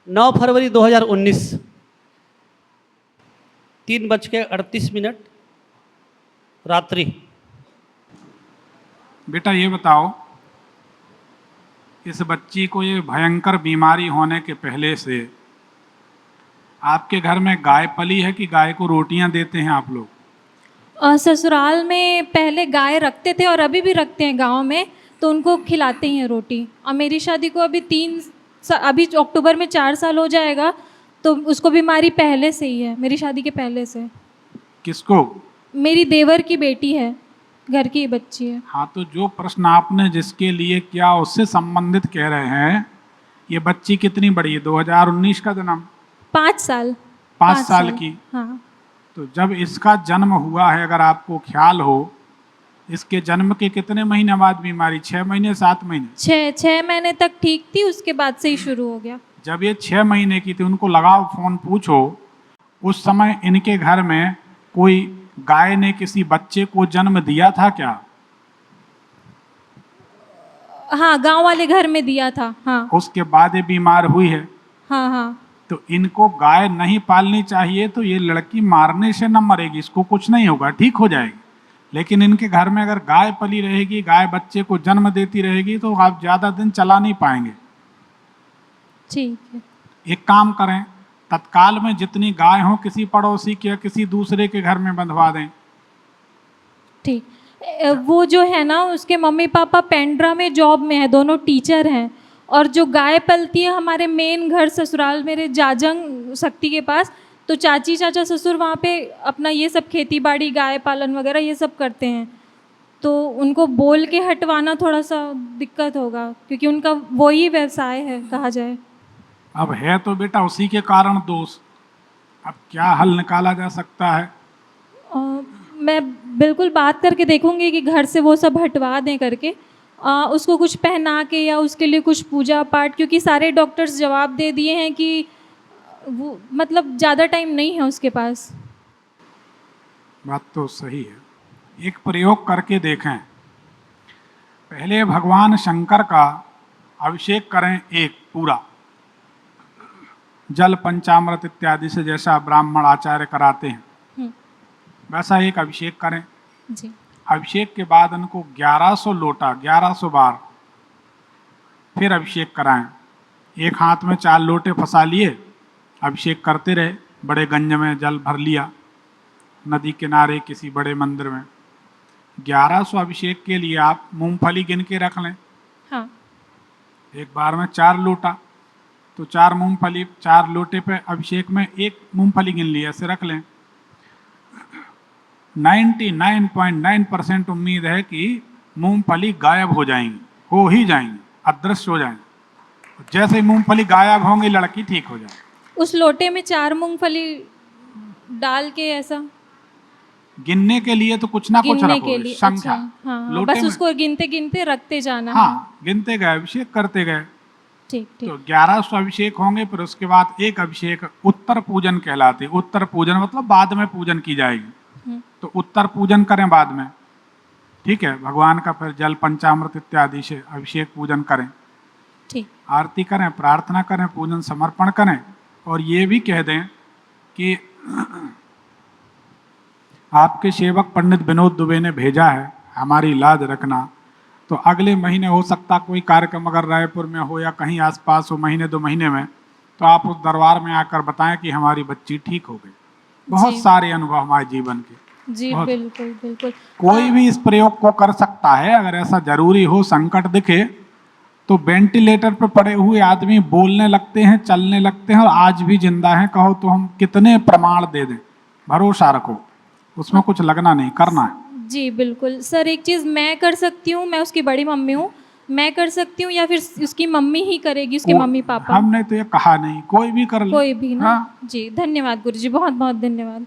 9 फरवरी 2019 3:38 रात्रि। बेटा ये बताओ, इस बच्ची को ये भयंकर बीमारी होने के पहले से आपके घर में गाय पली है कि गाय को रोटियां देते हैं आप लोग? ससुराल में पहले गाय रखते थे और अभी भी रखते हैं गांव में, तो उनको खिलाते हैं रोटी। और मेरी शादी को अभी अभी अक्टूबर में 4 साल हो जाएगा, तो उसको बीमारी पहले से ही है, मेरी शादी के पहले से। किसको? मेरी देवर की बेटी है, घर की बच्ची है। हाँ, तो जो प्रश्न आपने जिसके लिए किया उससे संबंधित कह रहे हैं। ये बच्ची कितनी बड़ी है? 2019 का जन्म? 5 साल। 5 साल की। हाँ। तो जब इसका जन्म हुआ है, अगर आपको ख्याल हो, इसके जन्म के कितने महीने बाद बीमारी? 6 महीने, 7 महीने? 6 महीने तक ठीक थी, उसके बाद से ही शुरू हो गया। जब ये 6 महीने की थी, उनको लगाओ फोन, पूछो उस समय इनके घर में कोई गाय ने किसी बच्चे को जन्म दिया था क्या? हाँ, गांव वाले घर में दिया था। हाँ। उसके बाद ये बीमार हुई है। हाँ हाँ। तो इनको गाय नहीं पालनी चाहिए। तो ये लड़की मारने से न मरेगी, इसको कुछ नहीं होगा, ठीक हो जाएगी। लेकिन इनके घर में अगर गाय पली रहेगी, गाय बच्चे को जन्म देती रहेगी, तो आप ज़्यादा दिन चला नहीं पाएंगे। ठीक है। एक काम करें, तत्काल में जितनी गाय हो किसी पड़ोसी के या किसी दूसरे के घर में बंधवा दें। ठीक। वो जो है ना, उसके मम्मी पापा पेंड्रा में जॉब में है, दोनों टीचर हैं। और जो गाय पलती है हमारे मेन घर ससुराल मेरे जाजंग शक्ति के पास, तो चाची चाचा ससुर वहाँ पे अपना ये सब खेती बाड़ी, गाय पालन वगैरह ये सब करते हैं। तो उनको बोल के हटवाना थोड़ा सा दिक्कत होगा, क्योंकि उनका वही व्यवसाय है कहा जाए। अब है तो बेटा उसी के कारण दोष। अब क्या हल निकाला जा सकता है? मैं बिल्कुल बात करके देखूंगी कि घर से वो सब हटवा दें करके। उसको कुछ पहना के या उसके लिए कुछ पूजा पाठ, क्योंकि सारे डॉक्टर्स जवाब दे दिए हैं कि वो मतलब ज़्यादा टाइम नहीं है उसके पास। बात तो सही है। एक प्रयोग करके देखें। पहले भगवान शंकर का अभिषेक करें, एक पूरा जल पंचामृत इत्यादि से, जैसा ब्राह्मण आचार्य कराते हैं वैसा एक अभिषेक करें जी। अभिषेक के बाद उनको 1100 लोटा 1100 बार फिर अभिषेक कराएं। एक हाथ में 4 लोटे फंसा लिए, अभिषेक करते रहे। बड़े गंज में जल भर लिया, नदी किनारे किसी बड़े मंदिर में। 1100 अभिषेक के लिए आप मूंगफली गिन के रख लें। हाँ। एक बार में 4 लोटा, तो 4 मूंगफली, 4 लोटे पे अभिषेक में 1 मूंगफली गिन लिया, ऐसे रख लें। 99.9% उम्मीद है कि मूंगफली गायब हो जाएंगी, हो ही जाएंगी, अदृश्य हो जाएंगी। जैसे ही मूंगफली गायब होंगी, लड़की ठीक हो जाएगी। उस लोटे में 4 मूंगफली डाल के ऐसा गिनने के लिए तो कुछ ना कुछ रखो, संख्या। अच्छा, हाँ, बस उसको गिनते गिनते रखते जाना। हाँ, गिनते गए, अभिषेक करते गए। ठीक ठीक। तो 1100 अभिषेक होंगे। फिर उसके बाद एक अभिषेक उत्तर पूजन कहलाते। उत्तर पूजन मतलब बाद में पूजन की जाएगी, तो उत्तर पूजन करें बाद में, ठीक है। भगवान का फिर जल पंचामृत इत्यादि से अभिषेक पूजन करें, ठीक। आरती करें, प्रार्थना करें, पूजन समर्पण करें। और ये भी कह दें कि आपके सेवक पंडित विनोद दुबे ने भेजा है, हमारी लाज रखना। तो अगले महीने हो सकता कोई कार्यक्रम अगर रायपुर में हो या कहीं आसपास हो, महीने 2 महीने में, तो आप उस दरबार में आकर बताएं कि हमारी बच्ची ठीक हो गई। बहुत सारे अनुभव हमारे जीवन के। जी बिल्कुल बिल्कुल। कोई भी इस प्रयोग को कर सकता है। अगर ऐसा जरूरी हो, संकट दिखे, तो वेंटिलेटर पर पड़े हुए आदमी बोलने लगते हैं, चलने लगते हैं और आज भी जिंदा हैं। कहो तो हम कितने प्रमाण दे दें। भरोसा रखो, उसमें कुछ लगना नहीं, करना है। जी बिल्कुल सर। एक चीज़ मैं कर सकती हूँ, मैं उसकी बड़ी मम्मी हूँ, मैं कर सकती हूँ या फिर उसकी मम्मी ही करेगी, उसके मम्मी पापा? हमने तो ये कहा नहीं, कोई भी कर ले, कोई भी ना। हाँ? जी धन्यवाद गुरुजी, बहुत बहुत धन्यवाद।